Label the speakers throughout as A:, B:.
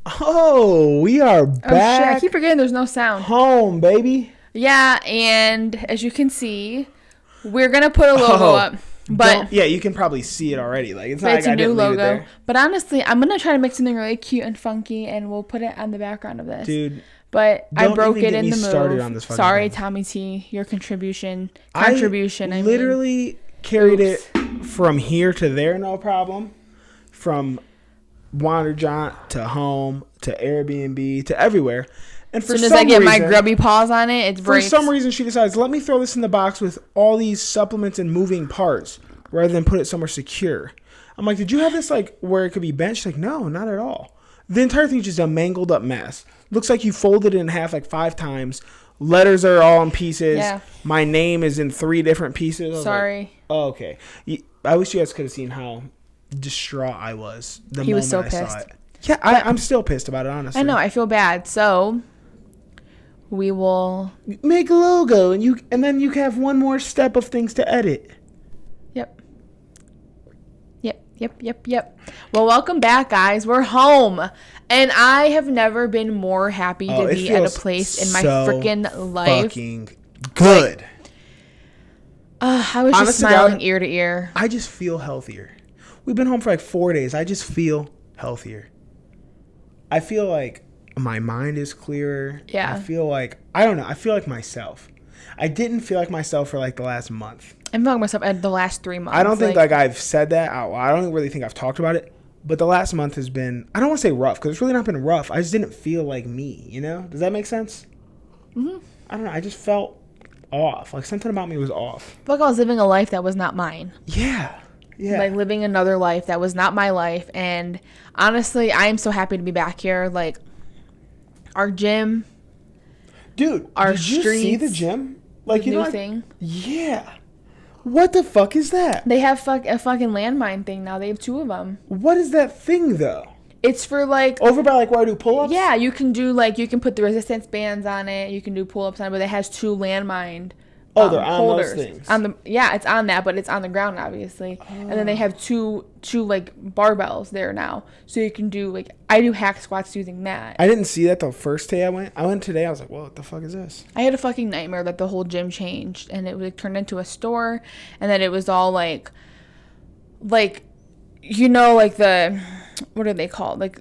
A: Oh, we are back.
B: Oh shit, I keep forgetting there's no sound.
A: Home, baby.
B: Yeah, and as you can see, we're going to put a logo up. But
A: yeah, you can probably see it already. Like it's not
B: it's
A: like
B: a
A: I
B: new
A: didn't leave it
B: logo.
A: there.
B: But honestly, I'm going to try to make something really cute and funky, and we'll put it on the background of this.
A: Dude.
B: But I broke
A: even
B: it
A: get
B: in
A: me
B: the
A: started
B: move.
A: on this fucking
B: Sorry,
A: thing.
B: Tommy T, your contribution.
A: I literally carried it from here to there, no problem. From Wanderjaunt to home to Airbnb to everywhere. And for
B: as soon as
A: some
B: I get
A: reason,
B: my grubby paws on it, it's breaks.
A: For some reason, she decides, let me throw this in the box with all these supplements and moving parts rather than put it somewhere secure. I'm like, did you have this like where it could be benched? Like, no, not at all. The entire thing's just a mangled up mess. Looks like you folded it in half like 5 times. Letters are all in pieces.
B: Yeah. My
A: name is in 3 different pieces.
B: Sorry.
A: Like, oh, okay. I wish you guys could have seen how distraught I was.
B: He was so
A: I saw
B: pissed.
A: it. Yeah, I'm still pissed about it, honestly.
B: I know. I feel bad. So we will
A: make a logo, and then you have one more step of things to edit.
B: Yep. Well, welcome back, guys. We're home. And I have never been more happy to be at a place in my freaking life.
A: Fucking good.
B: I was just smiling ear to ear.
A: I just feel healthier. We've been home for like 4 days. I just feel healthier. I feel like my mind is clearer.
B: Yeah.
A: I feel like, I don't know. I feel like myself. I didn't feel like myself for like the last month.
B: I'm feeling myself at the last 3 months.
A: I don't think like I've said that out loud. I don't really think I've talked about it. But the last month has been, I don't want to say rough because it's really not been rough. I just didn't feel like me, you know? Does that make sense?
B: Mm-hmm.
A: I don't know. I just felt off. Like something about me was off.
B: I felt like I was living a life that was not mine.
A: Yeah.
B: Like living another life that was not my life. And honestly, I am so happy to be back here. Like our gym.
A: Dude, did you see the gym? Like,
B: you know, thing.
A: Yeah. What the fuck is that?
B: They have a fucking landmine thing now. They have 2 of them.
A: What is that thing though?
B: It's for like
A: over by like where I do pull-ups.
B: Yeah, you can do like you can put the resistance bands on it. You can do pull-ups on it, but it has 2 landmine.
A: They're on
B: holders.
A: Those things.
B: It's on that, but it's on the ground obviously. And then they have two like barbells there now, so you can do like I do hack squats using that.
A: I didn't see that the first day I went. I went today. I was like, "Well, what the fuck is this?"
B: I had a fucking nightmare that the whole gym changed and it was turned into a store, and then it was all like you know, like the what are they called, like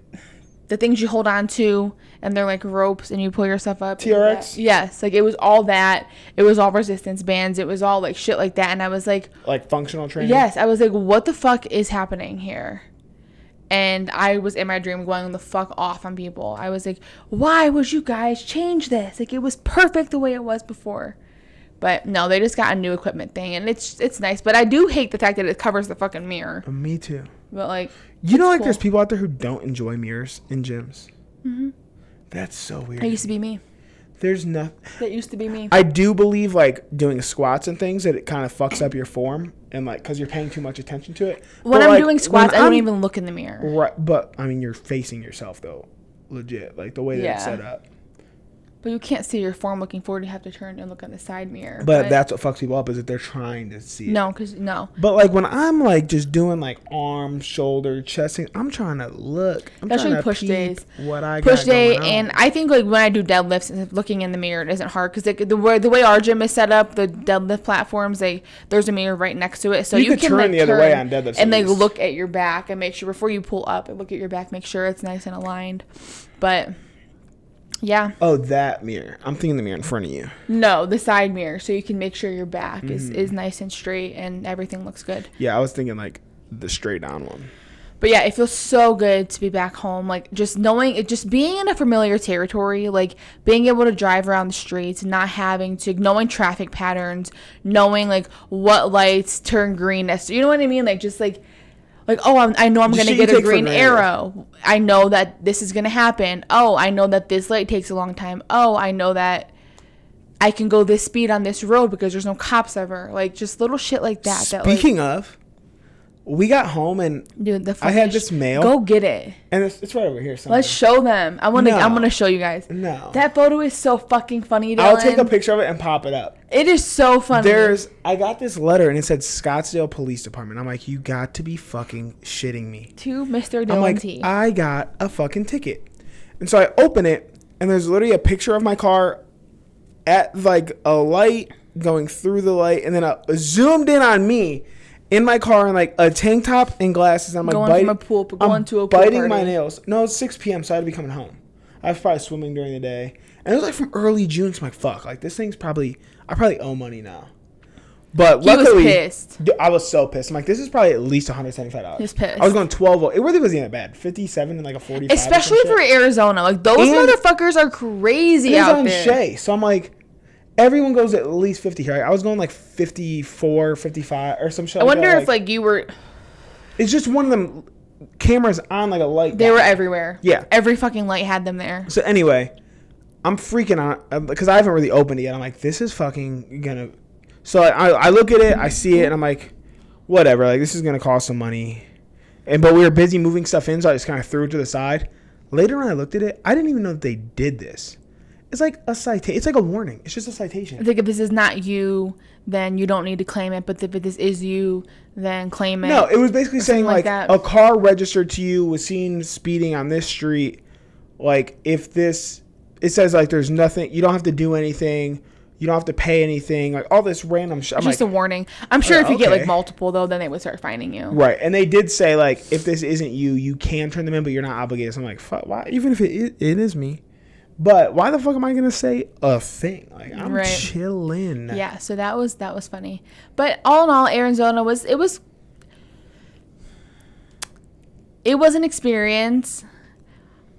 B: the things you hold on to, and they're like ropes, and you pull yourself up.
A: TRX?
B: Yes, like it was all that. It was all resistance bands. It was all like shit like that, and I was like
A: functional training?
B: Yes, I was like, what the fuck is happening here? And I was in my dream going the fuck off on people. I was like, why would you guys change this? Like, it was perfect the way it was before. But no, they just got a new equipment thing, and it's nice. But I do hate the fact that it covers the fucking mirror.
A: Me too.
B: But like,
A: you know, like cool. There's people out there who don't enjoy mirrors in gyms.
B: Mm-hmm.
A: That's so weird.
B: That used to be me.
A: There's nothing.
B: That used to be me.
A: I do believe like doing squats and things that it kind of fucks up your form and like because you're paying too much attention to it.
B: When I'm doing squats, I don't even look in the mirror.
A: Right, but I mean, you're facing yourself though, legit. Like the way that it's set up.
B: But you can't see your form looking forward. You have to turn and look in the side mirror.
A: But that's what fucks people up is that they're trying to see it.
B: No.
A: But like when I'm like just doing like arm, shoulder, chest thing, I'm trying to look. I'm
B: Especially
A: trying to
B: push
A: peep
B: days.
A: What I
B: push
A: got
B: day,
A: going on.
B: and I think like when I do deadlifts, looking in the mirror it isn't hard because the way our gym is set up, the deadlift platforms, there's a mirror right next to it, so you can
A: turn the other way on deadlifts
B: and like look at your back and make sure before you pull up and look at your back, make sure it's nice and aligned. But yeah.
A: Oh, that mirror. I'm thinking the mirror in front of you.
B: No, the side mirror, so you can make sure your back is nice and straight and everything looks good.
A: Yeah, I was thinking like the straight on one.
B: But yeah, it feels so good to be back home. Like just knowing it, just being in a familiar territory, like being able to drive around the streets, not having to, knowing traffic patterns, knowing like what lights turn green. You know what I mean? Like just like, oh, I know I'm going to get a green arrow. I know that this is going to happen. Oh, I know that this light takes a long time. Oh, I know that I can go this speed on this road because there's no cops ever. Like, just little shit like that.
A: Speaking of, we got home and
B: dude,
A: I had this mail.
B: Go get it.
A: And it's right over here somewhere.
B: Let's show them. I'm gonna show you guys.
A: No.
B: That photo is so fucking funny, Dylan.
A: I'll take a picture of it and pop it up.
B: It is so funny.
A: I got this letter and it said Scottsdale Police Department. I'm like, you got to be fucking shitting me.
B: To Mr. Dylan
A: I'm like,
B: T.
A: I got a fucking ticket. And so I open it, and there's literally a picture of my car at like a light going through the light, and then zoomed in on me in my car in like a tank top and glasses. I'm like
B: going to a pool
A: biting
B: party.
A: my nails. No, it's 6 p.m., so I had to be coming home. I was probably swimming during the day, and it was like from early June. So I'm like, fuck, like this thing's I probably owe money now. But luckily,
B: he was pissed.
A: I was so pissed. I'm like, this is probably at least $175.
B: He was pissed.
A: I was going 12. It really wasn't that bad. 57 and like a 45.
B: Especially for Arizona. Like, those motherfuckers are crazy out on there.
A: Shea. So I'm like, everyone goes at least 50 here. I was going like 54, 55 or some shit.
B: I wonder if like you were.
A: It's just one of them cameras on like a light.
B: They were everywhere.
A: Yeah.
B: Every fucking light had them there.
A: So anyway, I'm freaking out because I haven't really opened it yet. I'm like, this is fucking gonna. So I look at it, I see it, and I'm like, whatever. Like, this is gonna cost some money. But we were busy moving stuff in, so I just kind of threw it to the side. Later on, I looked at it. I didn't even know that they did this. It's like a citation. It's like a warning. It's just a citation.
B: I think if this is not you, then you don't need to claim it. But if this is you, then claim it.
A: No, it was basically saying like
B: that.
A: A car registered to you was seen speeding on this street. Like, if this, it says like there's nothing. You don't have to do anything. You don't have to pay anything. Like all this random shit.
B: It's just a warning. I'm sure if you get like multiple though, then they would start finding you.
A: Right, and they did say like if this isn't you, you can turn them in, but you're not obligated. So I'm like, fuck, why? Even if it is me. But why the fuck am I gonna say a thing? Like I'm chilling.
B: Yeah, so that was funny. But all in all, Arizona was an experience.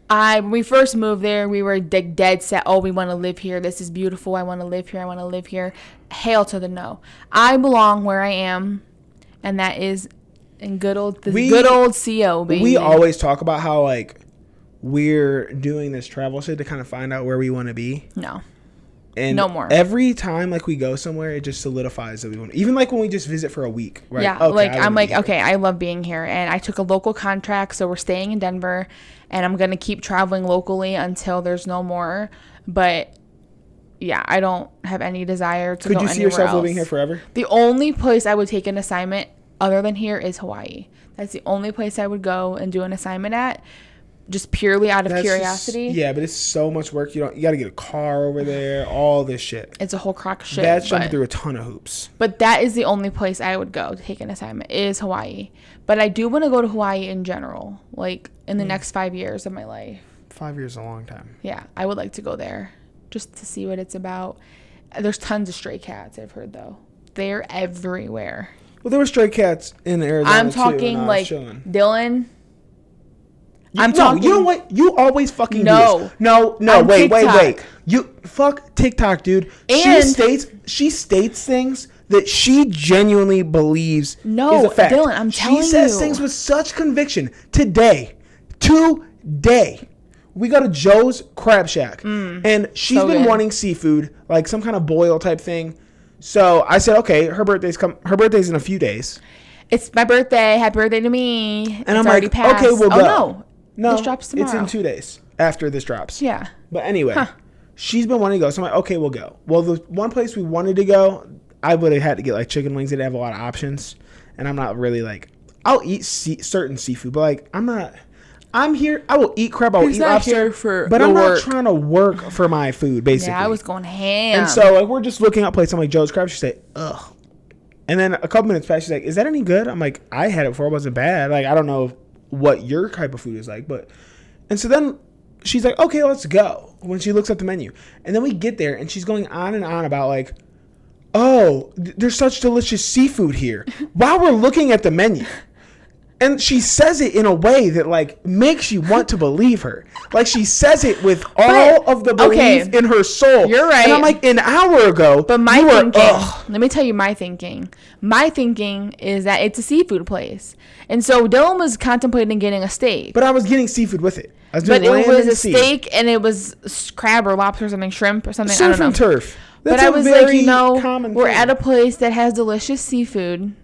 B: When we first moved there, we were dead set. Oh, we want to live here. This is beautiful. I want to live here. I want to live here. Hail to the no. I belong where I am, and that is in good old CO, baby.
A: We always talk about how like we're doing this travel shit to kind of find out where we want to be.
B: No.
A: And
B: no more.
A: Every time like we go somewhere, it just solidifies that we want. Even like when we just visit for a week, right?
B: Yeah,
A: okay,
B: like I'm like, okay, I love being here, and I took a local contract, so we're staying in Denver, and I'm gonna keep traveling locally until there's no more. But yeah, I don't have any desire to go anywhere else. Could you see yourself
A: living here forever?
B: The only place I would take an assignment other than here is Hawaii. That's the only place I would go and do an assignment at. Just purely out of curiosity.
A: Yeah, but it's so much work. You got to get a car over there, all this shit.
B: It's a whole crock of shit.
A: That's jumping through a ton of hoops.
B: But that is the only place I would go to take an assignment is Hawaii. But I do want to go to Hawaii in general, like in the next 5 years of my life.
A: 5 years is a long time.
B: Yeah, I would like to go there just to see what it's about. There's tons of stray cats, I've heard, though. They're everywhere.
A: Well, there were stray cats in Arizona,
B: I'm talking like Dylan.
A: You know what? You always fucking do this. No, wait. You fuck TikTok, dude.
B: And
A: she states things that she genuinely believes is a fact.
B: Dylan, I'm telling you.
A: She says things with such conviction. Today, we go to Joe's Crab Shack, and she's been wanting seafood, like some kind of boil type thing. So I said, okay, her birthday's in a few days.
B: It's my birthday. Happy birthday to me.
A: And I'm already like, passed. Okay, we'll go. No,
B: this drops tomorrow.
A: It's in 2 days after this drops.
B: Yeah.
A: But anyway, she's been wanting to go. So I'm like, okay, we'll go. Well, the one place we wanted to go, I would have had to get like chicken wings. They'd have a lot of options. And I'm not really like, I'll eat certain seafood. But like, I'm here. I will eat crab. I will eat lobster. But I'm not trying to work for my food, basically.
B: Yeah, I was going ham.
A: And so like, we're just looking at places. I'm like, Joe's Crab. She said, ugh. And then a couple minutes past, she's like, is that any good? I'm like, I had it before. It wasn't bad. Like, I don't know what your type of food is like, but and so then she's like, okay, let's go, when she looks at the menu. And then we get there and she's going on and on about like, oh, there's such delicious seafood here while we're looking at the menu. And she says it in a way that like makes you want to believe her. Like she says it with all of the belief in her soul.
B: You're right.
A: And I'm like, an hour ago,
B: but my thinking, let me tell you my thinking. My thinking is that it's a seafood place. And so Dylan was contemplating getting a steak.
A: But I was getting seafood with it. I was doing
B: but it was a steak and it was crab or lobster or something, shrimp or something.
A: Surf and turf.
B: That's but I was like, we're at a place that has delicious seafood.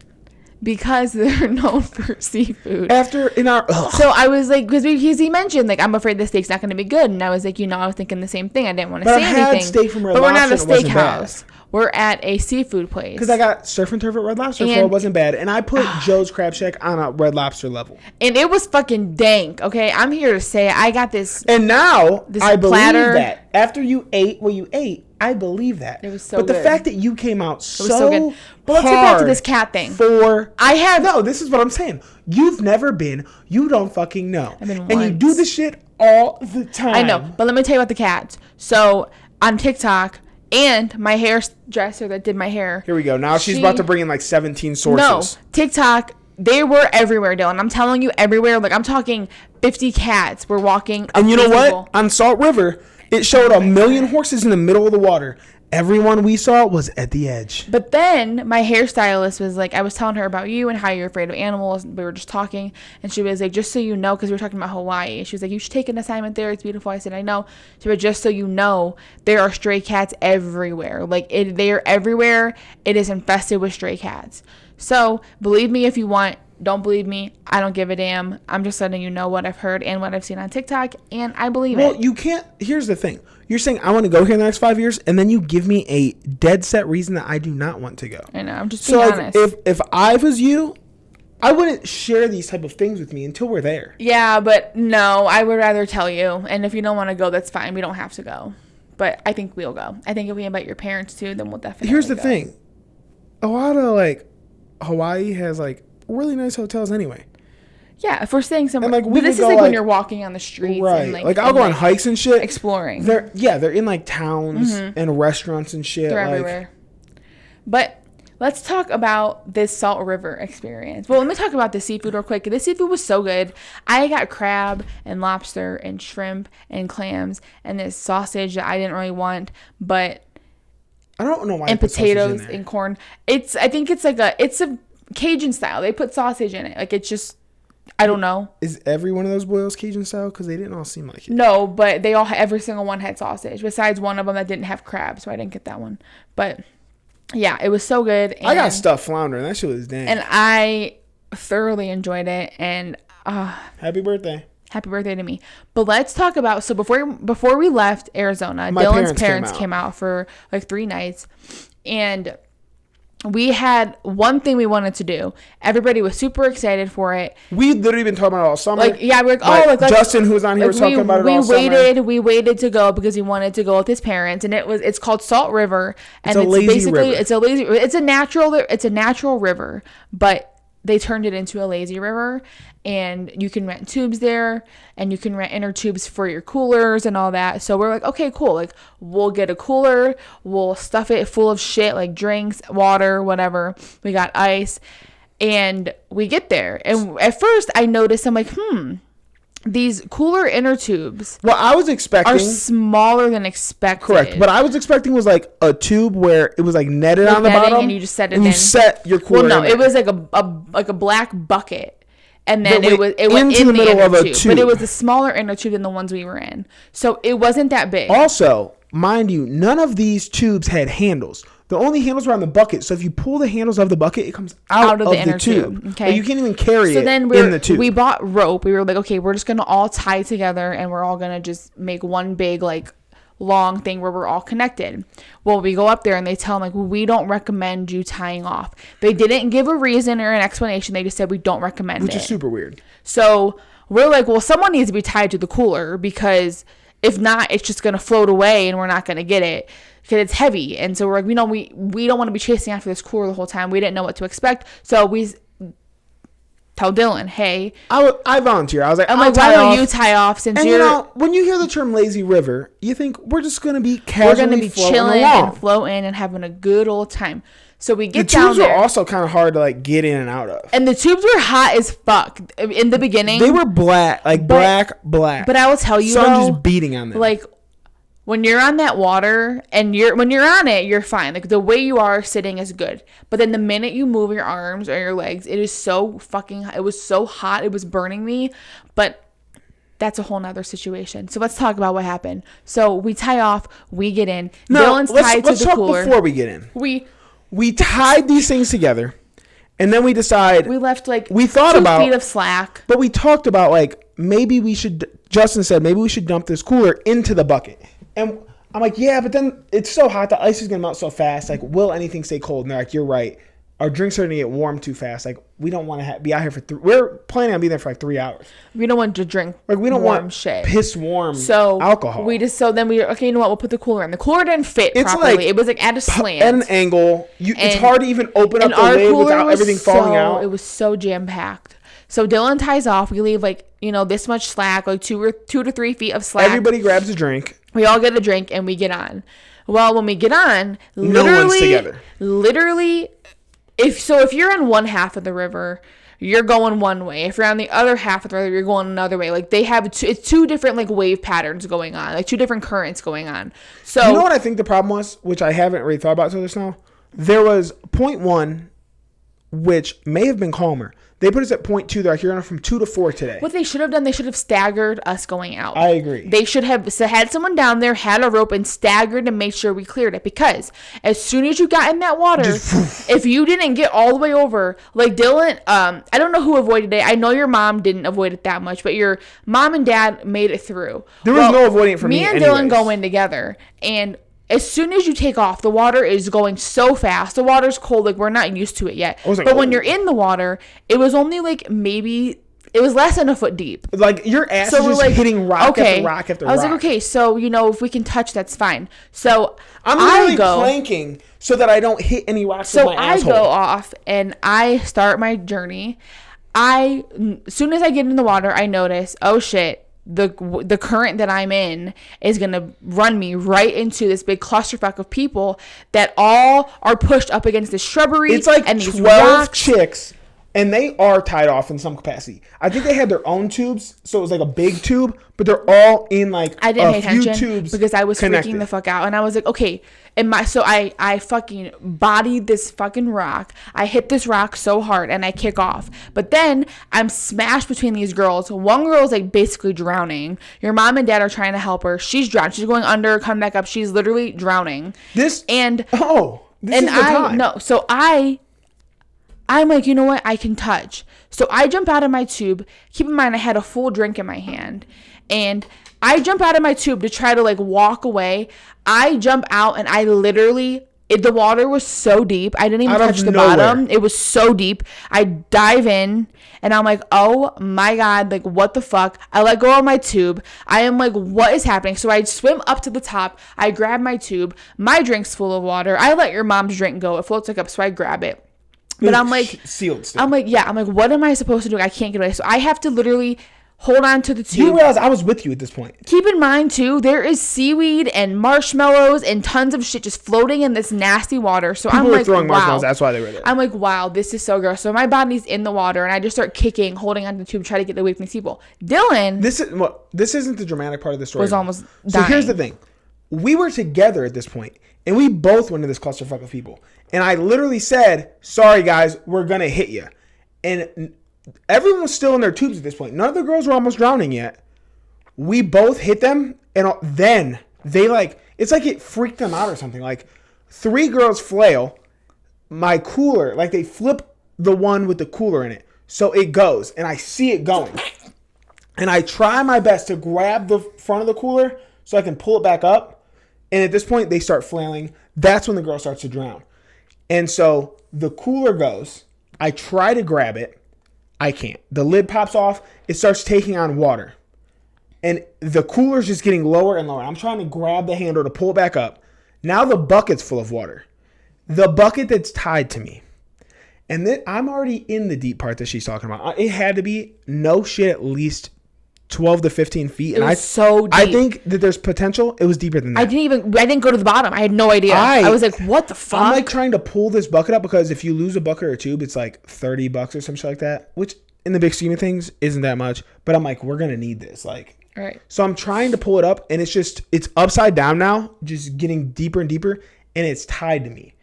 B: because they're known for seafood.
A: After in our
B: So I was like, because he mentioned like I'm afraid the steak's not going to be good, and I was like, I was thinking the same thing. I didn't want to say anything.
A: Steak from Red
B: but we're not
A: Lobster
B: at a
A: and it wasn't
B: steakhouse. We're at a seafood place.
A: Because I got surf and turf at Red Lobster before it wasn't bad, and I put Joe's Crab Shack on a Red Lobster level,
B: and it was fucking dank. Okay, I'm here to say I got this.
A: And now I believe
B: platter.
A: that after you ate what you ate, I believe that.
B: It was so
A: But
B: good.
A: the fact that you came out so
B: good. But let's get back to this cat thing.
A: No, this is what I'm saying. You've never been. You don't fucking know.
B: I've been
A: and you
B: once.
A: do this shit all the time.
B: I know, but let me tell you about the cats. So on TikTok, and my hairdresser that did my hair.
A: Here we go. Now she's about to bring in like 17 sources.
B: No, TikTok. They were everywhere, Dylan. I'm telling you, everywhere. Like I'm talking, 50 cats were walking.
A: And you know what? On Salt River, it showed 1 million horses in the middle of the water. Everyone we saw was at the edge.
B: But then my hairstylist was like, I was telling her about you and how you're afraid of animals. We were just talking, and she was like, just so you know, because we were talking about Hawaii. She was like, you should take an assignment there. It's beautiful. I said, I know. She said, just so you know, there are stray cats everywhere. Like they are everywhere. It is infested with stray cats. So believe me if you want. Don't believe me. I don't give a damn. I'm just letting you know what I've heard and what I've seen on TikTok, and I believe it.
A: Well, you can't. Here's the thing. You're saying I want to go here in the next 5 years, and then you give me a dead set reason that I do not want to go.
B: I know. I'm just being honest.
A: If I was you, I wouldn't share these type of things with me until we're there.
B: Yeah, but no, I would rather tell you. And if you don't want to go, that's fine. We don't have to go. But I think we'll go. I think if we invite your parents too, then we'll definitely
A: Here's the
B: go.
A: thing. A lot of like Hawaii has like really nice hotels anyway.
B: Yeah, if we're staying somewhere.
A: And, like,
B: but this is like when you're walking on the streets.
A: Right.
B: And,
A: like I'll go on hikes and shit.
B: Exploring.
A: They're in like towns and restaurants and shit.
B: They're everywhere. But let's talk about this Salt River experience. Well, let me talk about the seafood real quick. This seafood was so good. I got crab and lobster and shrimp and clams and this sausage that I didn't really want, but
A: I don't know why.
B: And potatoes and corn. I think it's a Cajun style. They put sausage in it. Like it's just, I don't know.
A: Is every one of those boils Cajun style? Because they didn't all seem like it.
B: No, but every single one had sausage. Besides one of them that didn't have crab, so I didn't get that one. But yeah, it was so good. And
A: I got stuffed flounder, and that shit was dang.
B: And I thoroughly enjoyed it. And
A: happy birthday.
B: Happy birthday to me. But let's talk about, so before we left Arizona, Dylan's parents came out for like 3 nights, and we had one thing we wanted to do. Everybody was super excited for it.
A: We literally been talking about it all summer.
B: Like, yeah, we're like,
A: Justin, who was on here, was talking about it all summer.
B: We waited to go because he wanted to go with his parents, and it's called Salt River, and it's a natural river, but they turned it into a lazy river, and you can rent tubes there, and you can rent inner tubes for your coolers and all that. So we're like, okay, cool. Like, we'll get a cooler, we'll stuff it full of shit like drinks, water, whatever. We got ice, and we get there. And at first I noticed, I'm like, these cooler inner tubes.
A: Well, I was expecting
B: are smaller than expected.
A: Correct. What I was expecting was like a tube where it was like netted on the bottom,
B: and you just set it
A: and
B: in.
A: You set your cooler.
B: Well, no, it was like a black bucket, and then it went
A: into
B: in
A: the middle of a tube.
B: But it was a smaller inner tube than the ones we were in, so it wasn't that big.
A: Also, mind you, none of these tubes had handles. The only handles were on the bucket. So if you pull the handles of the bucket, it comes out of the inner tube.
B: Okay.
A: But you can't even carry it in the tube.
B: We bought rope. We were like, okay, we're just going to all tie together, and we're all going to just make one big, like, long thing where we're all connected. Well, we go up there, and they tell them, like, we don't recommend you tying off. They didn't give a reason or an explanation. They just said, we don't recommend it.
A: Which is super weird.
B: So we're like, well, someone needs to be tied to the cooler, because if not, it's just going to float away, and we're not going to get it. Because it's heavy. And so we're like, we don't want to be chasing after this cooler the whole time. We didn't know what to expect. So we tell Dylan, hey.
A: I volunteer. I was like,
B: why don't you tie off since
A: and
B: you're...
A: when you hear the term lazy river, you think we're just going to be casually
B: We're going to be chilling and floating and having a good old time. So we get down there.
A: The tubes were also kind of hard to like get in and out of.
B: And the tubes were hot as fuck in the beginning.
A: They were black. Black. But
B: I will tell you,
A: sun just beating on them.
B: Like, when you're on that water and when you're on it, you're fine. Like, the way you are sitting is good. But then the minute you move your arms or your legs, it is so fucking hot. It was so hot. It was burning me. But that's a whole nother situation. So let's talk about what happened. So we tie off. We get in. Dylan's tied to the cooler.
A: Before we get in. We tied these things together. And then we decide.
B: We left
A: we thought
B: 2
A: about,
B: feet of slack.
A: But we talked about like maybe we should. Justin said maybe we should dump this cooler into the bucket. And I'm like, yeah, but then it's so hot. The ice is gonna melt so fast. Like, will anything stay cold? And they're like, you're right. Our drinks are gonna get warm too fast. Like, we don't want to be out here for. We're planning on being there for like 3 hours.
B: We don't want to drink.
A: Like, we don't
B: warm
A: want
B: shit.
A: Piss warm.
B: So
A: alcohol.
B: Then we okay. You know what? We'll put the cooler in. The cooler didn't fit properly. Like, it was like at a slant,
A: at an angle. It's hard to even open up the lid without everything falling out.
B: It was so jam packed. So Dylan ties off. We leave like this much slack, like 2 to 3 feet of slack.
A: Everybody grabs a drink.
B: We all get a drink and we get on. Well, when we get on,
A: no one's together.
B: Literally, if you're on one half of the river, you're going one way. If you're on the other half of the river, you're going another way. Like, they have it's 2 different like wave patterns going on, like 2 different currents going on. So
A: you know what I think the problem was, which I haven't really thought about till just now. There was point 1, which may have been calmer. They put us at point 2. They're like, you're going from 2 to 4 today.
B: What they should have done, they should have staggered us going out.
A: I agree.
B: They should have had someone down there, had a rope, and staggered and made sure we cleared it. Because as soon as you got in that water, if you didn't get all the way over, like Dylan, I don't know who avoided it. I know your mom didn't avoid it that much, but your mom and dad made it through.
A: There was no avoiding it for me.
B: Me and Dylan go in together, and as soon as you take off, the water is going so fast. The water's cold. Like, we're not used to it yet. But when you're in the water, it was only like it was less than a foot deep.
A: Like, your ass is just hitting rock after rock after rock.
B: I was like, okay, so, if we can touch, that's fine. So
A: I'm literally planking so that I don't hit any rocks with my asshole.
B: So I go off and I start my journey. As soon as I get in the water, I notice, oh shit, the current that I'm in is going to run me right into this big clusterfuck of people that all are pushed up against the shrubbery.
A: It's like
B: and
A: 12
B: rocks.
A: chicks, and they are tied off in some capacity. I think they had their own tubes, so it was like a big tube, but they're all in like
B: I didn't pay
A: few
B: attention
A: tubes
B: because I was
A: connected.
B: freaking the fuck out, and I was like, okay. And I fucking bodied this fucking rock. I hit this rock so hard and I kick off. But then I'm smashed between these girls. One girl's like basically drowning. Your mom and dad are trying to help her. She's drowned. She's going under, come back up. She's literally drowning.
A: This is the time.
B: No, so I'm like, you know what? I can touch. So I jump out of my tube. Keep in mind, I had a full drink in my hand. And I jump out of my tube to try to like walk away. I jump out and I literally, the water was so deep. I didn't even touch the bottom. It was so deep. I dive in and I'm like, oh my God, like what the fuck? I let go of my tube. I am like, what is happening? So I swim up to the top. I grab my tube. My drink's full of water. I let your mom's drink go. It floats like up, so I grab it. But I'm like,
A: sealed still.
B: I'm like, what am I supposed to do? I can't get away. So I have to literally hold on to the tube.
A: You realize I was with you at this point.
B: Keep in mind, too, there is seaweed and marshmallows and tons of shit just floating in this nasty water. So
A: People
B: I'm
A: were
B: like,
A: throwing
B: wow.
A: marshmallows. That's why they were there.
B: I'm like, wow, this is so gross. So my body's in the water, and I just start kicking, holding onto the tube, try to get away from these people. Dylan.
A: This isn't the dramatic part of the story.
B: Was almost dying.
A: So here's the thing. We were together at this point, and we both went to this clusterfuck of people. And I literally said, sorry, guys, we're going to hit you. And everyone was still in their tubes at this point. None of the girls were almost drowning yet. We both hit them, and then they it's like it freaked them out or something. Like 3 girls flail my cooler, like they flip the one with the cooler in it. So it goes, and I see it going. And I try my best to grab the front of the cooler so I can pull it back up. And at this point, they start flailing. That's when the girl starts to drown. And so the cooler goes. I try to grab it. I can't. The lid pops off. It starts taking on water. And the cooler's just getting lower and lower. I'm trying to grab the handle to pull it back up. Now the bucket's full of water. The bucket that's tied to me. And then I'm already in the deep part that she's talking about. It had to be, no shit, at least 12 to 15 feet.
B: It was so deep.
A: I think that there's potential. It was deeper than that.
B: I didn't go to the bottom. I had no idea. I was like, what the fuck?
A: I'm like trying to pull this bucket up because if you lose a bucket or a tube, it's like $30 or some shit like that, which in the big scheme of things isn't that much. But I'm like, we're going to need this. Like,
B: right.
A: So I'm trying to pull it up, and it's upside down now, just getting deeper and deeper, and it's tied to me.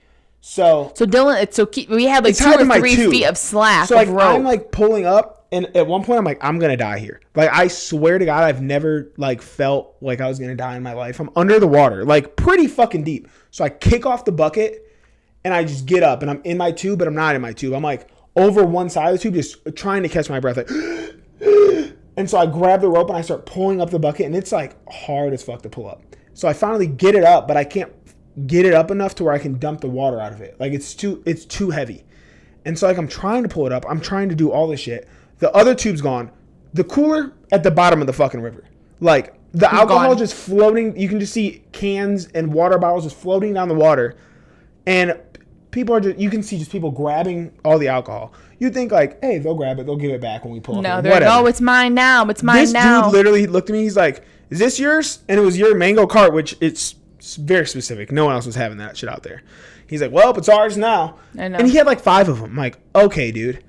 A: So
B: Dylan, we had like 2 or 3 feet of slack.
A: So like
B: of rope.
A: I'm like pulling up, and at one point I'm like, I'm gonna die here. Like I swear to God, I've never like felt like I was gonna die in my life. I'm under the water, like pretty fucking deep. So I kick off the bucket, and I just get up, and I'm in my tube, but I'm not in my tube. I'm like over one side of the tube, just trying to catch my breath. Like, and so I grab the rope and I start pulling up the bucket, and it's like hard as fuck to pull up. So I finally get it up, but I can't get it up enough to where I can dump the water out of it. Like it's too heavy. And so like I'm trying to pull it up. I'm trying to do all this shit. The other tube's gone. The cooler at the bottom of the fucking river. Like the alcohol just floating. You can just see cans and water bottles just floating down the water. And people are just, you can see just people grabbing all the alcohol. You think like, hey, they'll grab it. They'll give it back when we pull it.
B: No, they're like, oh, it's mine now. It's mine now.
A: This dude literally looked at me. He's like, is this yours? And it was your mango cart, which it's very specific. No one else was having that shit out there. He's like, well, it's ours now.
B: I know.
A: And he had like 5 of them. I'm like, okay, dude.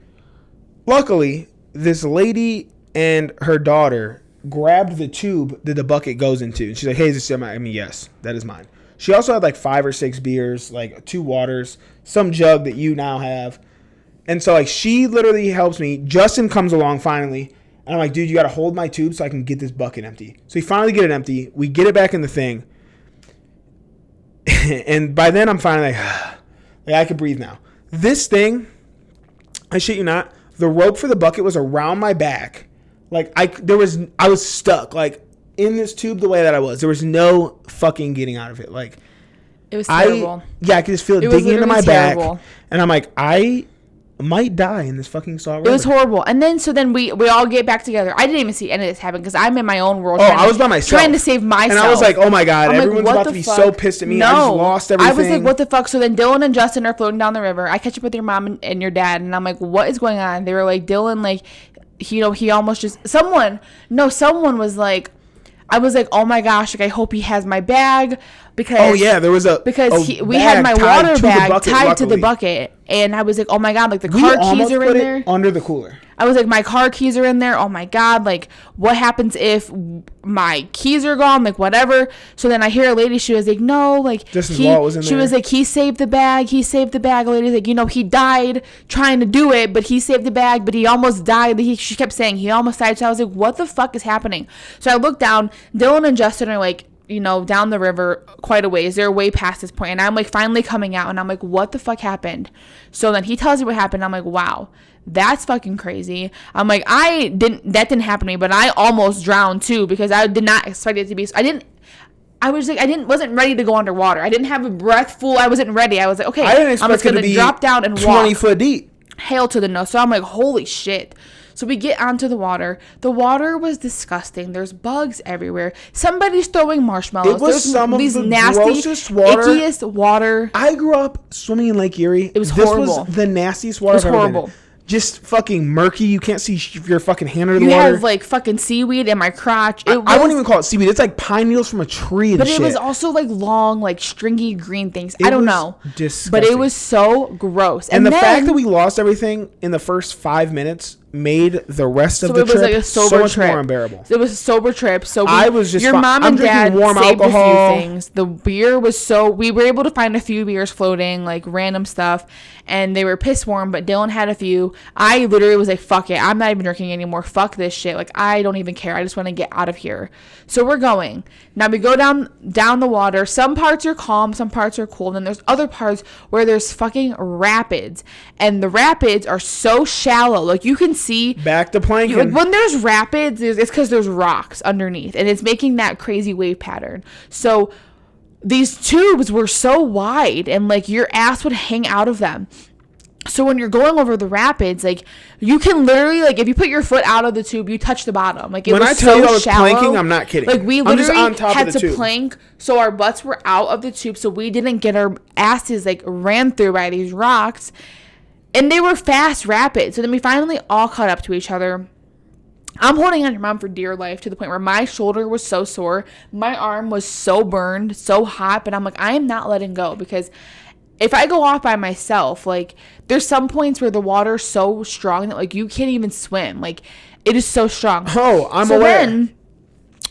A: Luckily, this lady and her daughter grabbed the tube that the bucket goes into. And she's like, hey, is this mine? I mean, yes, that is mine. She also had like 5 or 6 beers, like 2 waters, some jug that you now have. And so like she literally helps me. Justin comes along finally. And I'm like, dude, you got to hold my tube so I can get this bucket empty. So we finally get it empty. We get it back in the thing. And by then I'm finally like I can breathe now. This thing, I shit you not, the rope for the bucket was around my back. Like I was stuck like in this tube the way that I was. There was no fucking getting out of it. Like
B: it was terrible.
A: I could just feel it digging into my back. And I'm like, I might die in this fucking Salt River.
B: It was horrible. And then we all get back together. I didn't even see any of this happen because I'm in my own world.
A: I was by myself.
B: Trying to save myself.
A: And I was like, oh my God, everyone's about to be so pissed at me. No. I just lost everything.
B: I was like, what the fuck? So then Dylan and Justin are floating down the river. I catch up with your mom and your dad. And I'm like, what is going on? They were like, Dylan, like, he almost just, someone was like, I was like, oh my gosh, like I hope he has my bag because
A: there was
B: we had my water bag tied to the bucket, and I was like, oh my God, like the car keys are in there
A: under the cooler.
B: I was like, my car keys are in there. Oh my God, like what happens if my keys are gone? Like whatever. So then I hear a lady. She was like, no, like she was like, he saved the bag. He saved the bag. A lady's like, he died trying to do it, but he saved the bag. But he almost died. She kept saying he almost died. So I was like, what the fuck is happening? So I looked down. Dylan and Justin are like, down the river quite a ways. They're way past this point. And I'm like finally coming out and I'm like, what the fuck happened? So then he tells me what happened. I'm like, wow, that's fucking crazy. I'm like, that didn't happen to me, but I almost drowned too because I did not expect it to be. Wasn't ready to go underwater. I didn't have a breath full. I wasn't ready. I was like, okay, I'm just going to drop down and walk
A: 20 foot deep.
B: Hail to the no. So I'm like, holy shit. So we get onto the water. The water was disgusting. There's bugs everywhere. Somebody's throwing marshmallows.
A: It was some of the nasty, grossest water.
B: Ickiest water.
A: I grew up swimming in Lake Erie.
B: It was horrible.
A: This was the nastiest water. It was horrible. Just fucking murky. You can't see your fucking hand under the water.
B: You have like fucking seaweed in my crotch.
A: I wouldn't even call it seaweed. It's like pine needles from a tree.
B: But it was also like long, like stringy green things. I don't know.
A: Disgusting.
B: But it was so gross.
A: And the fact that we lost everything in the first 5 minutes made the rest of the trip like so much more unbearable.
B: It was a sober trip. So
A: I was just
B: your mom and dad
A: warm
B: saved
A: alcohol.
B: a few things. The beer was we were able to find a few beers floating, like random stuff, and they were piss warm, but Dylan had a few. I literally was like, fuck it, I'm not even drinking anymore. Fuck this shit. Like I don't even care. I just want to get out of here. So we're going. Now we go down the water. Some parts are calm, some parts are cool. Then there's other parts where there's fucking rapids. And the rapids are so shallow. Like you can see
A: back to planking.
B: Like when there's rapids, it's because there's rocks underneath, and it's making that crazy wave pattern. So these tubes were so wide, and like your ass would hang out of them. So when you're going over the rapids, like you can literally, like if you put your foot out of the tube, you touch the bottom. Like
A: when I tell you I was planking, I'm not kidding.
B: Like we literally had to plank, so our butts were out of the tube, so we didn't get our asses like ran through by these rocks. And they were fast rapids. So then we finally all caught up to each other. I'm holding on your mom for dear life to the point where my shoulder was so sore. My arm was so burned, so hot. But I'm like, I am not letting go because if I go off by myself, like there's some points where the water's so strong that like you can't even swim. Like it is so strong.
A: Oh, I'm aware.
B: Then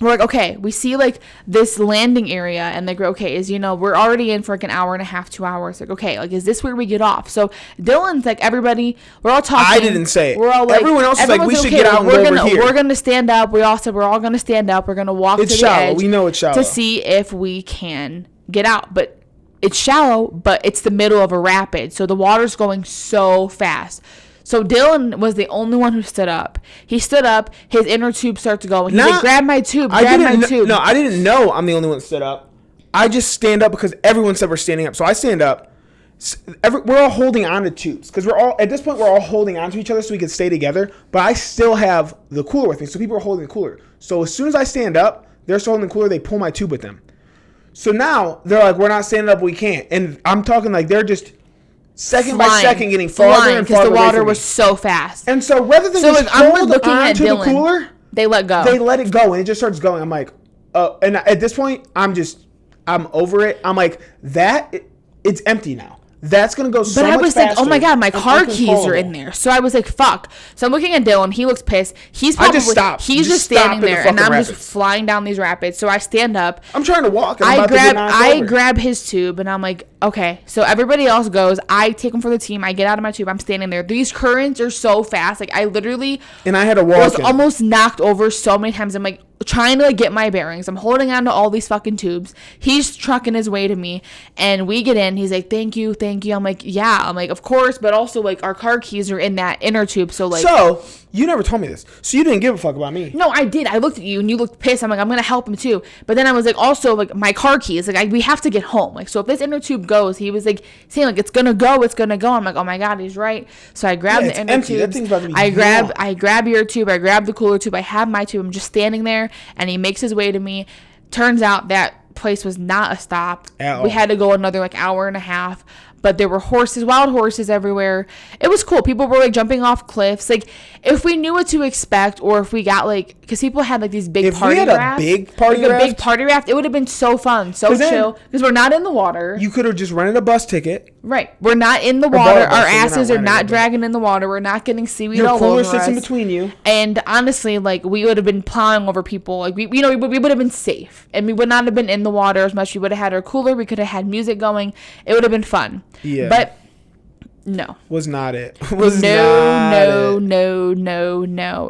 B: we're like, okay, we see like this landing area and like, okay, we're already in for like an hour and a half, 2 hours. Like, okay, like, is this where we get off? So Dylan's like, everybody, we're all talking.
A: I didn't say it.
B: We're all like,
A: everyone else is like, we should get out and go over here.
B: We're going to stand up. We all said we're all going to stand up. We're going to walk to the edge.
A: We know it's shallow.
B: To see if we can get out. But it's shallow, but it's the middle of a rapid. So the water's going so fast. So Dylan was the only one who stood up. He stood up. His inner tube starts going. He's like, grab my tube. Grab my tube.
A: No, I didn't know I'm the only one that stood up. I just stand up because everyone said we're standing up. So I stand up. We're all holding on to tubes because at this point we're all holding on to each other so we can stay together. But I still have the cooler with me, so people are holding the cooler. So as soon as I stand up, they're still holding the cooler. They pull my tube with them. So now they're like, we're not standing up, we can't. And I'm talking like they're just second by second getting farther and farther
B: because the water was so fast.
A: And so rather than just hold onto the cooler,
B: they let go.
A: They let it go and it just starts going. I'm like, and at this point I'm over it. I'm like, it's empty now. That's going to go so much faster. But I was like,
B: oh my God, my car keys are in there. So I was like, fuck. So I'm looking at Dylan. He looks pissed. He's just standing there. And I'm just flying down these rapids. So I stand up.
A: I'm trying to walk. And
B: I grab his tube. And I'm like, okay. So everybody else goes. I take him for the team. I get out of my tube. I'm standing there. These currents are so fast. Like, I literally.
A: And I had to walk.
B: I was almost knocked over so many times. I'm like, trying to like get my bearings. I'm holding on to all these fucking tubes. He's trucking his way to me, and we get in. He's like, thank you. I'm like, yeah. I'm like, of course, but also like our car keys are in that inner tube. So like,
A: so you never told me this. So you didn't give a fuck about me.
B: No, I did. I looked at you and you looked pissed. I'm like, I'm gonna help him too. But then I was like, also like my car keys. Like we have to get home. Like so if this inner tube goes, he was like saying like it's gonna go. I'm like, oh my God, he's right. So I grab the inner tube. I grab your tube. I grab the cooler tube. I have my tube. I'm just standing there, and he makes his way to me. Turns out that place was not a stop. We had to go another like hour and a half. But there were wild horses everywhere. It was cool. People were like jumping off cliffs. Like if we knew what to expect, or if we got like, because people had like these big party rafts. If we had a big party raft, it would have been so fun, so chill. Because we're not in the water.
A: You could have just rented a bus ticket.
B: Right. We're not in the water. Our asses are not dragging in the water. We're not getting seaweed all over us. Your cooler sits in between you. And honestly, like we would have been plowing over people. Like we would have been safe, and we would not have been in the water as much. We would have had our cooler. We could have had music going. It would have been fun.
A: Yeah.
B: But no.
A: Was not it.
B: No.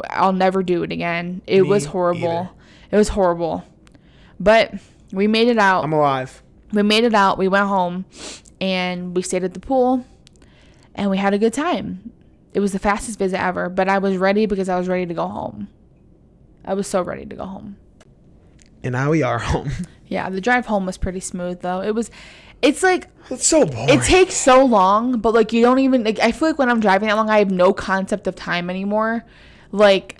B: I'll never do it again. It was horrible. Either. It was horrible. But we made it out.
A: I'm alive.
B: We made it out. We went home and we stayed at the pool and we had a good time. It was the fastest visit ever, but I was ready because I was ready to go home. I was so ready to go home.
A: And now we are home.
B: Yeah, the drive home was pretty smooth though. It's like,
A: it's so boring.
B: It takes so long, but like you don't even like, I feel like when I'm driving that long, I have no concept of time anymore. Like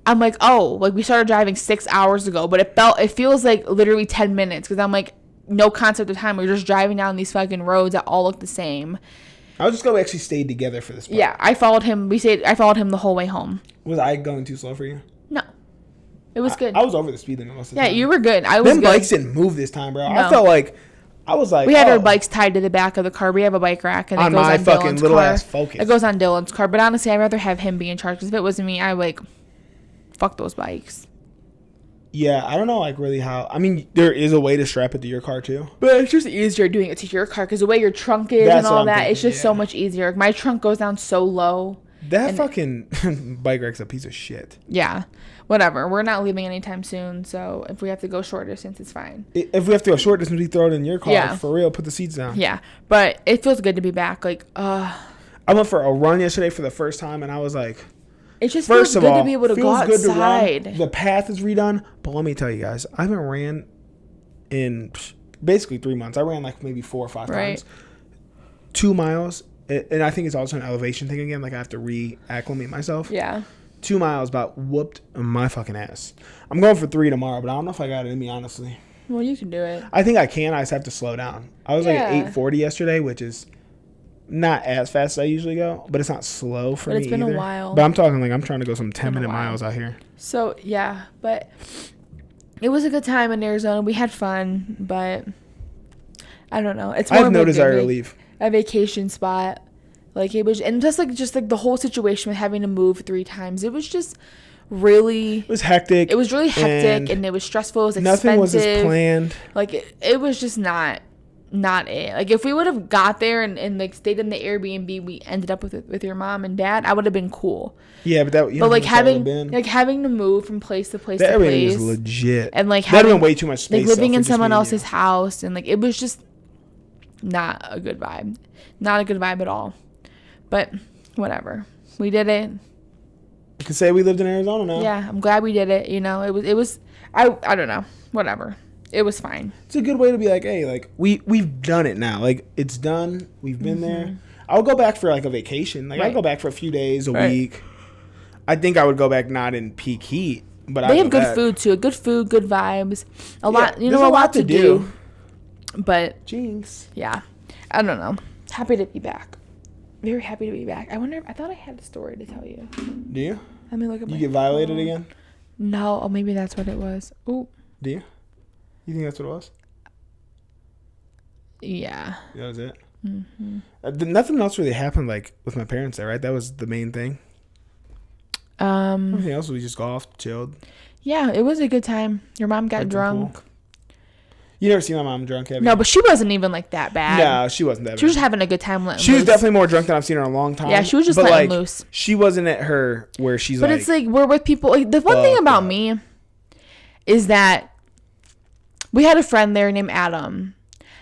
B: I'm like, oh, like we started driving 6 hours ago, but it feels like literally 10 minutes because I'm like, no concept of time. We're just driving down these fucking roads that all look the same.
A: I was just glad we actually stayed together for this part.
B: Yeah, I followed him. I followed him the whole way home.
A: Was I going too slow for you?
B: No. It was good.
A: I was over the speed limit most of the time.
B: Yeah, you were good. I was good.
A: Bikes didn't move this time, bro. No. I felt like I was like,
B: we had our bikes tied to the back of the car. We have a bike rack, and it goes on Dylan's little car. Ass Focus. It goes on Dylan's car. But honestly, I'd rather have him be in charge. Because if it wasn't me, I like fuck those bikes.
A: Yeah, I don't know like really how. I mean, there is a way to strap it to your car too,
B: but it's just easier doing it to your car because the way your trunk is and all that, it's just so much easier. Like, my trunk goes down so low.
A: That fucking bike rack's a piece of shit.
B: Yeah. Whatever. We're not leaving anytime soon, so if we have to go short distance, it's fine.
A: If we have to go short distance, we throw it in your car. Yeah. For real, put the seats down.
B: Yeah. But it feels good to be back. Like,
A: I went for a run yesterday for the first time, and I was like,
B: it just feels good to be able to go outside.
A: The path is redone, but let me tell you guys, I haven't ran in basically 3 months. I ran like maybe 4 or 5 times. 2 miles, and I think it's also an elevation thing again. Like I have to reacclimate myself.
B: Yeah.
A: 2 miles about whooped my fucking ass. I'm going for 3 tomorrow, but I don't know if I got it in me, honestly.
B: Well, you can do it.
A: I think I can. I just have to slow down. I was like at 8:40 yesterday, which is not as fast as I usually go, but it's not slow for me either. But it's been a while. But I'm talking like I'm trying to go some 10-minute miles out here.
B: So, yeah, but it was a good time in Arizona. We had fun, but I don't know. It's more
A: I have no desire to leave.
B: A vacation spot. Like it was, and just like the whole situation with having to move 3 times. It was just really.
A: It was hectic.
B: It was really hectic, and it was stressful. It was expensive.
A: Nothing was as planned.
B: Like it was just not it. Like if we would have got there and like stayed in the Airbnb we ended up with your mom and dad, I would have been cool.
A: Yeah, but that.
B: But having to move from place to place to place
A: was legit.
B: And like
A: that been way too much space.
B: Like living in someone else's house, and like it was just not a good vibe. Not a good vibe at all. But whatever. We did it.
A: You can say we lived in Arizona now.
B: Yeah, I'm glad we did it. You know, it was. I don't know. Whatever. It was fine.
A: It's a good way to be like, hey, like we've done it now. Like it's done. We've been there. I'll go back for like a vacation. Like I'll go back for a few days, a week. I think I would go back not in peak heat, but
B: they have good food too. Good food, good vibes. A lot to do. But
A: jinx.
B: Yeah, I don't know. Happy to be back. Very happy to be back. I thought I had a story to tell you.
A: Do you?
B: Let me look at my
A: You get violated again?
B: No. Oh, maybe that's what it was. Ooh.
A: Do you? You think that's what it was?
B: Yeah.
A: That was it? Nothing else really happened, like, with my parents there, right? That was the main thing? Everything else, we just golfed, chilled.
B: Yeah, it was a good time. Your mom got drunk.
A: You never seen my mom drunk, have you?
B: No, but she wasn't even, like, that bad.
A: No, she wasn't that bad.
B: She was just having a good time letting
A: She
B: loose.
A: was definitely more drunk than I've seen her in a long time.
B: Yeah, she was just letting loose.
A: She wasn't at her where she's
B: but it's like, we're with people. Like, the one thing about me is that we had a friend there named Adam.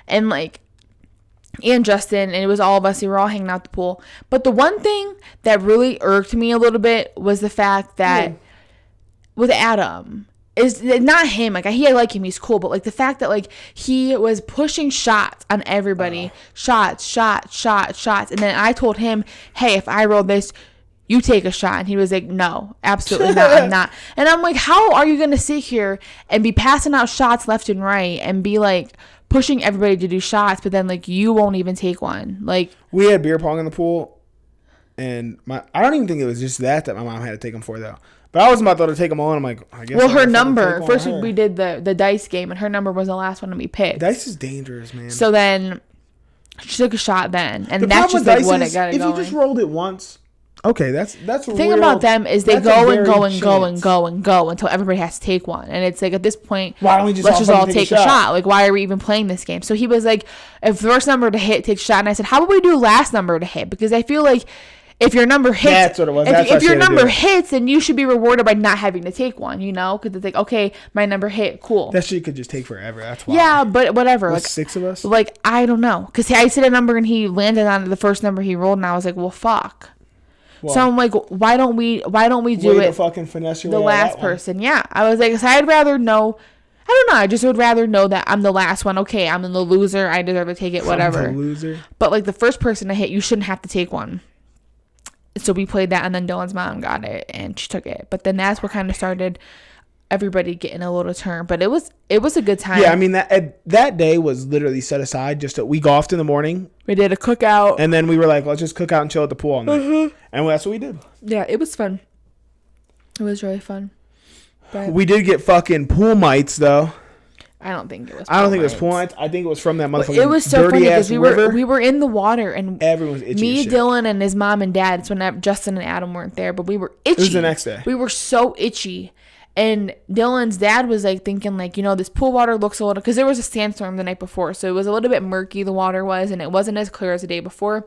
B: And, like, and Justin, and it was all of us. We were all hanging out at the pool. But the one thing that really irked me a little bit was the fact that with Adam, is not him. Like, I like him. He's cool. But, like, the fact that, like, he was pushing shots on everybody. Shots. And then I told him, hey, if I roll this, you take a shot. And he was like, no, absolutely not. I'm not. And I'm like, how are you going to sit here and be passing out shots left and right and be, like, pushing everybody to do shots, but then, like, you won't even take one? Like,
A: we had beer pong in the pool, and I don't even think it was just that my mom had to take them for, though. But I was about to take them all, and I'm like, I guess.
B: Well, her number. First, we did the dice game, and her number was the last one to be picked.
A: Dice is dangerous, man.
B: So then she took a shot then, and that's just like what it got it going.
A: If you just rolled it once, okay, that's
B: the thing about them is they go and go until everybody has to take one, and it's like at this point,
A: why don't we
B: let's just all take a shot? Like, why are we even playing this game? So he was like, if first number to hit takes a shot, and I said, how about we do last number to hit? Because I feel like if your number hits,
A: that's what it was.
B: If your number hits, then you should be rewarded by not having to take one, you know? Because it's like, okay, my number hit, cool.
A: That shit could just take forever. That's why.
B: Yeah, but whatever.
A: Like
B: 6
A: of us.
B: Like, I don't know, because I said a number and he landed on the first number he rolled, and I was like, well, fuck. Well, so I'm like, why don't we do it?
A: Fucking finesse your
B: the last person. Yeah, I was like, so I'd rather know. I don't know. I just would rather know that I'm the last one. Okay, I'm the loser. I deserve to take it. Whatever.
A: I'm the loser.
B: But like the first person to hit, you shouldn't have to take one. So we played that, and then Dylan's mom got it, and she took it. But then that's what kind of started everybody getting a little turn. But it was a good time.
A: Yeah, I mean that day was literally set aside. We golfed in the morning.
B: We did a cookout,
A: and then we were like, let's just cook out and chill at the pool all night. And that's what we did.
B: Yeah, it was fun. It was really fun. But
A: we did get fucking pool mites though.
B: I don't think it was.
A: I don't think it was pool mites. I think it was from that motherfucking
B: it was so
A: dirty
B: funny
A: ass river.
B: We were in the water, and
A: everyone's itchy.
B: Me, Dylan, and his mom and dad. It's when Justin and Adam weren't there, but we were itchy.
A: It was the next day.
B: We were so itchy. And Dylan's dad was like thinking like, you know, this pool water looks a little, because there was a sandstorm the night before, so it was a little bit murky, the water was, and it wasn't as clear as the day before.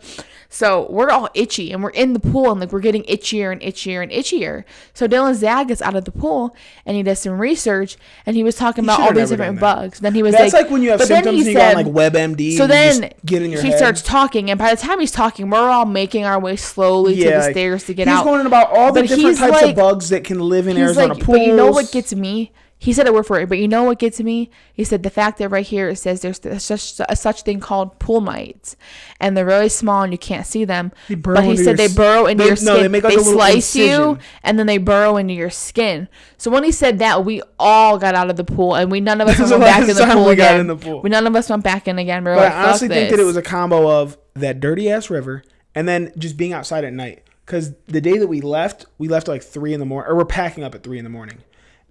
B: So we're all itchy, and we're in the pool, and like we're getting itchier and itchier and itchier. So Dylan's dad gets out of the pool, and he does some research, and he was talking about all these different bugs. Then he was
A: that's like when you have symptoms and you go on like WebMD.
B: So then
A: get in your
B: he
A: head.
B: starts talking, and by the time he's talking, we're all making our way slowly to the stairs to get out.
A: He's going about all the different types of bugs that can live in Arizona pools.
B: But you know what gets me? He said it word for it, but you know what gets me? He said the fact that right here it says there's such thing called pool mites, and they're really small and you can't see them. But he said they burrow into your skin. They slice you, and then they burrow into your skin. So when he said that, we all got out of the pool, and none of us went back in the pool again. None of us went back in again.
A: But I honestly think that it was a combo of that dirty ass river and then just being outside at night. Because the day that we left at like 3 a.m, or we're packing up at 3 a.m.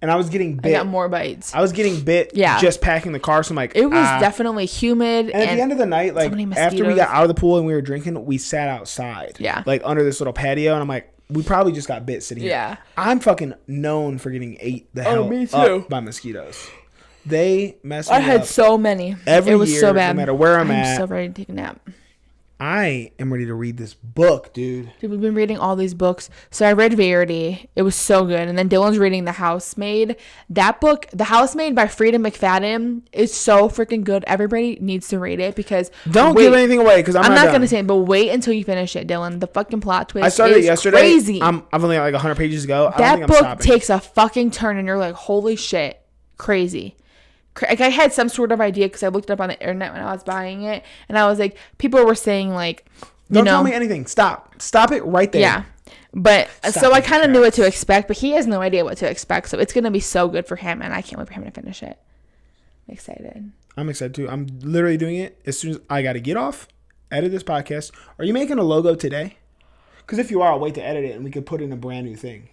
A: And I was getting bit.
B: I got more bites.
A: I was getting bit just packing the car. So I'm like,
B: it was definitely humid.
A: And at the end of the night, like after we got out of the pool and we were drinking, we sat outside.
B: Yeah.
A: Like under this little patio. And I'm like, we probably just got bit sitting here.
B: Yeah.
A: I'm fucking known for getting ate the hell up by mosquitoes. They messed me up.
B: I had so many.
A: Every
B: it was
A: year,
B: so bad.
A: no matter where I'm at.
B: I'm so ready to take a nap.
A: I am ready to read this book, dude.
B: Dude, we've been reading all these books. So I read Verity. It was so good. And then Dylan's reading The Housemaid. That book, The Housemaid by Frida McFadden, is so freaking good. Everybody needs to read it because...
A: Don't give anything away because I'm not
B: going to say it, but wait until you finish it, Dylan. The fucking plot twist
A: I started it yesterday.
B: Crazy.
A: I've only got like 100 pages to go.
B: That book takes a fucking turn and you're like, holy shit. Crazy. Like I had some sort of idea because I looked it up on the internet when I was buying it, and I was like, people were saying like,
A: don't tell me anything. Stop it right there.
B: Yeah, but so I kind of knew what to expect, but he has no idea what to expect, so it's gonna be so good for him, and I can't wait for him to finish it. I'm excited.
A: I'm excited too. I'm literally doing it as soon as I got to get off, edit this podcast. Are you making a logo today? Because if you are, I'll wait to edit it, and we could put in a brand new thing.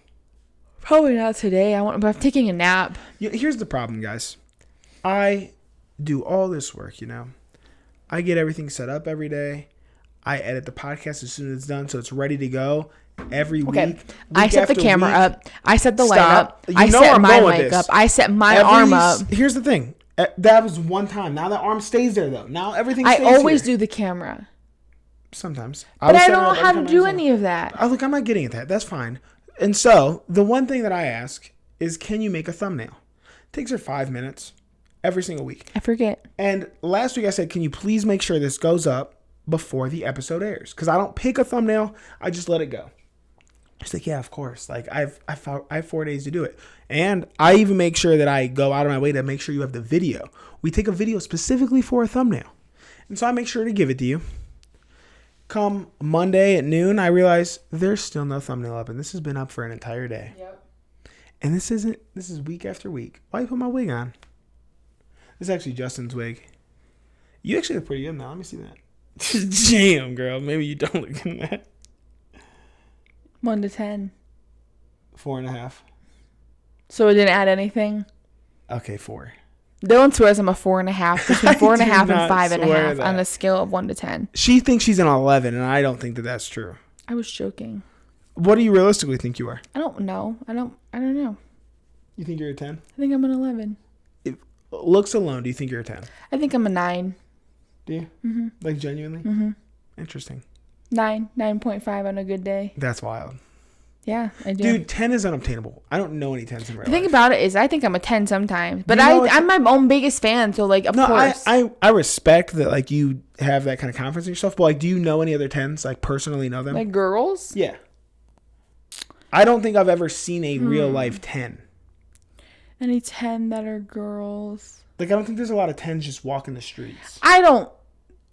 B: Probably not today. But I'm taking a nap.
A: Here's the problem, guys. I do all this work, I get everything set up every day. I edit the podcast as soon as it's done, so it's ready to go every week.
B: I set the camera up. I set the light up. I set my mic up. I set my arm up.
A: Here's the thing. That was one time. Now that arm stays there, though. Now everything stays
B: I always do the camera.
A: Sometimes.
B: But I don't know how to do any of that.
A: Look, I'm not getting at that. That's fine. And so, the one thing that I ask is, can you make a thumbnail? It takes her 5 minutes. Every single week.
B: I forget.
A: And last week I said, can you please make sure this goes up before the episode airs? Because I don't pick a thumbnail. I just let it go. She's like, yeah, of course. Like, I have 4 days to do it. And I even make sure that I go out of my way to make sure you have the video. We take a video specifically for a thumbnail. And so I make sure to give it to you. Come Monday at noon, I realize there's still no thumbnail up. And this has been up for an entire day. Yep. And this is week after week. Why you put my wig on? This is actually Justin's wig. You actually look pretty good now. Let me see that. Damn, girl. Maybe you don't look good in that.
B: 1 to 10.
A: 4.5.
B: So it didn't add anything?
A: Okay, 4.
B: Dylan swears I'm a 4.5. Between 4.5 and 5.5 on a scale of 1 to 10.
A: She thinks she's an 11, and I don't think that that's true.
B: I was joking.
A: What do you realistically think you are?
B: I don't know. I don't know.
A: You think you're a 10?
B: I think I'm an 11.
A: Looks alone, do you think you're a 10?
B: I think I'm a 9.
A: Do you?
B: Mm-hmm.
A: Like, genuinely?
B: Mm-hmm.
A: Interesting.
B: 9.5 on a good day.
A: That's wild.
B: Yeah, I do.
A: Dude, 10 is unobtainable. I don't know any 10s in real life.
B: The thing about it is I think I'm a 10 sometimes. But I'm my own biggest fan, so, like, of course.
A: I respect that, like, you have that kind of confidence in yourself, but, like, do you know any other 10s? Like, personally know them?
B: Like, girls?
A: Yeah. I don't think I've ever seen a real-life 10.
B: Any 10 that are girls.
A: Like, I don't think there's a lot of 10s just walking the streets.
B: I don't.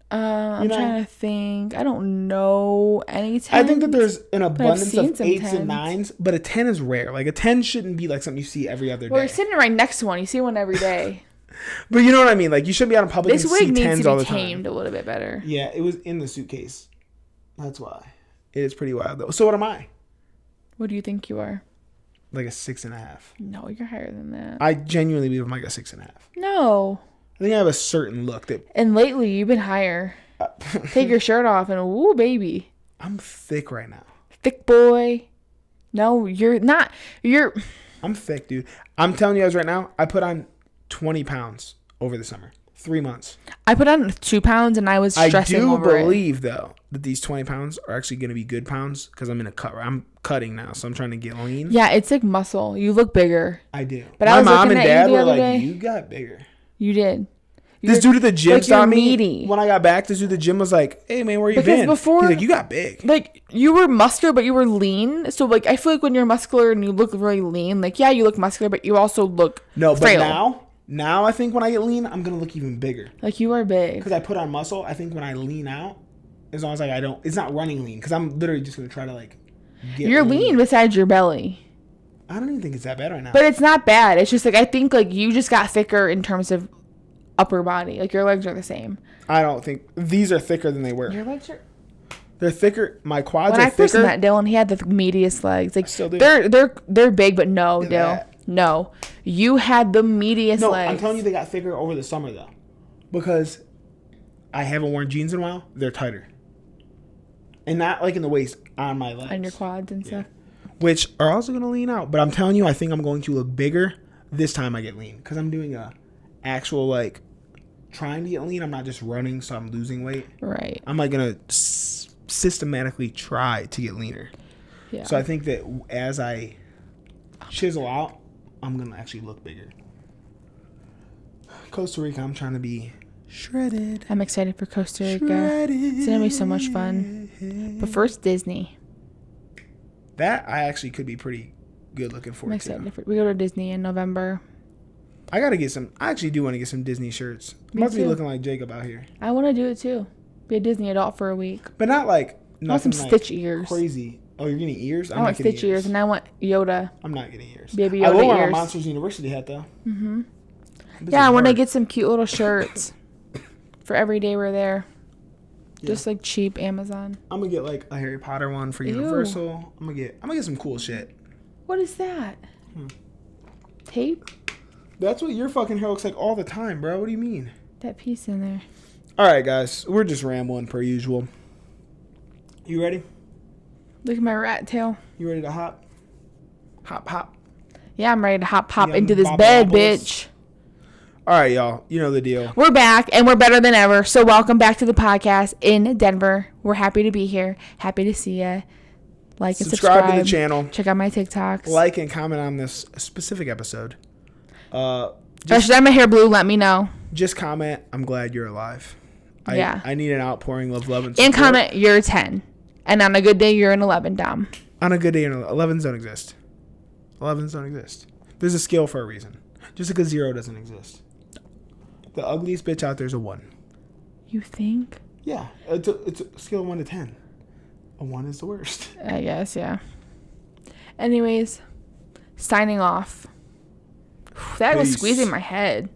B: I'm trying to think. I don't know any 10s.
A: I think that there's an abundance of 8s and 9s, but a 10 is rare. Like, a 10 shouldn't be like something you see every other day.
B: Well, you're sitting right next to one. You see one every day.
A: But you know what I mean? Like, you shouldn't be out in public and see 10s all the time.
B: This wig needs to be tamed a little bit better.
A: Yeah, it was in the suitcase. That's why. It is pretty wild, though. So what am I?
B: What do you think you are?
A: Like a 6.5.
B: No, you're higher than that.
A: I genuinely believe I'm like a 6.5.
B: No.
A: I think I have a certain look that.
B: And lately, you've been higher. Take your shirt off and woo, baby.
A: I'm thick right now.
B: Thick boy. No, you're not.
A: I'm thick, dude. I'm telling you guys right now, I put on 20 pounds over the summer. 3 months.
B: I put on 2 pounds and I was stressing over it.
A: I do believe, though, that these 20 pounds are actually going to be good pounds because I'm cutting now, so I'm trying to get lean.
B: Yeah, it's like muscle. You look bigger.
A: I do.
B: But
A: my mom and dad were like,
B: day.
A: you got bigger.
B: You did.
A: This dude at the gym saw me
B: meaty.
A: When I got back. This dude at the gym was like, hey, man, where you been?
B: Before,
A: he's like, you got big.
B: Like, you were muscular, but you were lean. So, like, I feel like when you're muscular and you look really lean, like, yeah, you look muscular, but you also look frail.
A: But now I think when I get lean, I'm going to look even bigger.
B: Like, you are big.
A: Because I put on muscle. I think when I lean out, as long as like I don't, it's not running lean. Because I'm literally just going to try to like get
B: You're lean besides your belly.
A: I don't even think it's that bad right now.
B: But it's not bad. It's just like, I think like you just got thicker in terms of upper body. Like your legs are the same.
A: I don't think these are thicker than they were.
B: Your legs are.
A: They're thicker. My quads
B: when
A: are
B: I first
A: thicker.
B: met Dylan, he had the meatiest legs. Like
A: I still do.
B: They're big, but no, Dylan. No, you had the meatiest legs.
A: I'm telling you, they got thicker over the summer though, because I haven't worn jeans in a while. They're tighter, and not like in the waist, on my legs,
B: on your quads and stuff,
A: which are also gonna lean out. But I'm telling you, I think I'm going to look bigger this time I get lean because I'm doing a actual like trying to get lean. I'm not just running, so I'm losing weight.
B: Right.
A: I'm like gonna systematically try to get leaner.
B: Yeah.
A: So I think that as I chisel out, I'm gonna actually look bigger. Costa Rica, I'm trying to be shredded.
B: I'm excited for Costa Rica.
A: Shredded.
B: It's gonna be so much fun. But first, Disney.
A: That I actually could be pretty good looking
B: I'm
A: forward
B: excited.
A: to.
B: We go to Disney in November.
A: I gotta get some. I actually do want to get some Disney shirts. I'm
B: Me
A: about to be
B: too.
A: looking like Jacob out here,
B: I want to do it too. Be a Disney adult for a week.
A: but not like
B: I want some
A: nothing like
B: Stitch ears.
A: crazy. Oh, you're getting ears?
B: I
A: I'm
B: want
A: not getting
B: Stitch ears, and I want Yoda.
A: I'm not getting ears.
B: Baby
A: I
B: Yoda
A: will wear my
B: ears.
A: Monsters University hat though.
B: Mm-hmm.
A: This
B: Yeah,
A: is
B: I want to
A: hard.
B: get some cute little shirts for every day we're there.
A: Yeah.
B: Just like cheap Amazon.
A: I'm gonna get like a Harry Potter one for
B: Ew.
A: Universal. I'm gonna get some cool shit.
B: What is that? Tape?
A: That's what your fucking hair looks like all the time, bro. What do you mean?
B: That piece in there.
A: All right, guys, we're just rambling per usual. You ready?
B: Look at my rat tail.
A: You ready to hop? Hop.
B: Yeah, I'm ready to hop
A: Yeah,
B: into this
A: Bob
B: bed,
A: Bobbles.
B: bitch.
A: All right, y'all. You know the deal.
B: We're back, and we're better than ever. So welcome back to the podcast in Denver. We're happy to be here. Happy to see you. Like and subscribe
A: to the channel.
B: Check out my TikToks.
A: Like and comment on this specific episode.
B: Should I have my hair blue? Let me know.
A: Just comment. I'm glad you're alive.
B: Yeah.
A: I need an outpouring of love and support.
B: And comment you're a 10. And on a good day, you're an 11, Dom.
A: On a good day, 11s don't exist. 11s don't exist. There's a scale for a reason. Just like a 0 doesn't exist. The ugliest bitch out there is a 1.
B: You think?
A: Yeah. It's a scale of 1 to 10. A 1 is the worst.
B: I guess, yeah. Anyways, signing off. That was
A: Peace.
B: squeezing my head.